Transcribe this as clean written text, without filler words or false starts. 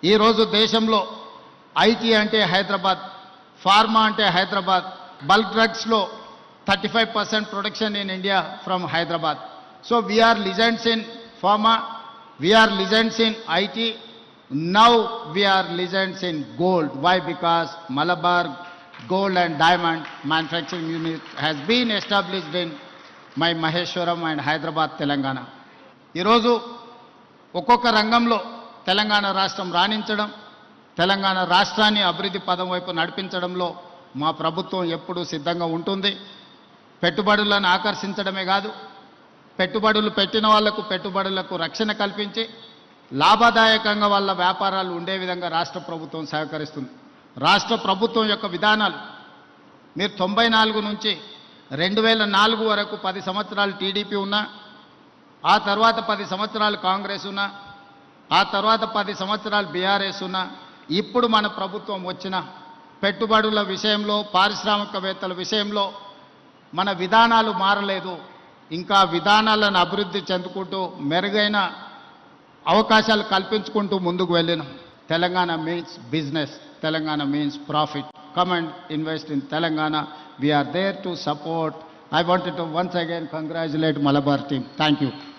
ఈరోజు దేశంలో ఐటీ అంటే హైదరాబాద్, ఫార్మా అంటే హైదరాబాద్, బల్క్ డ్రగ్స్లో 35% production in India from Hyderabad. So we are legends in pharma, we are legends in IT. Now we are legends in gold. Why? Because Malabar Gold and Diamond Manufacturing Unit has been established in my Maheshwaram and Hyderabad, Telangana. ఈరోజు ఒక్కొక్క రంగంలో తెలంగాణ రాష్ట్రం రాణించడం, తెలంగాణ రాష్ట్రాన్ని అభివృద్ధి పదం వైపు నడిపించడంలో మా ప్రభుత్వం ఎప్పుడూ సిద్ధంగా ఉంటుంది. పెట్టుబడులను ఆకర్షించడమే కాదు, పెట్టుబడులు పెట్టిన వాళ్లకు పెట్టుబడులకు రక్షణ కల్పించి లాభదాయకంగా వాళ్ళ వ్యాపారాలు ఉండే విధంగా రాష్ట్ర ప్రభుత్వం సహకరిస్తుంది. రాష్ట్ర ప్రభుత్వం యొక్క విధానాలు మీరు 94 నుంచి 2004 వరకు 10 సంవత్సరాలు టీడీపీ ఉన్నా, ఆ తర్వాత 10 సంవత్సరాలు కాంగ్రెస్ ఉన్నా, ఆ తర్వాత 10 సంవత్సరాలు బీఆర్ఎస్ ఉన్నా, ఇప్పుడు మన ప్రభుత్వం వచ్చిన పెట్టుబడుల విషయంలో, పారిశ్రామికవేత్తల విషయంలో మన విధానాలు మారలేదు. ఇంకా విధానాలను అభివృద్ధి చెందుకుంటూ మెరుగైన అవకాశాలు కల్పించుకుంటూ ముందుకు వెళ్ళినాం. Telangana means business, Telangana means profit. Come and invest in Telangana. We are there to support. I wanted to once again congratulate Malabar team. Thank you.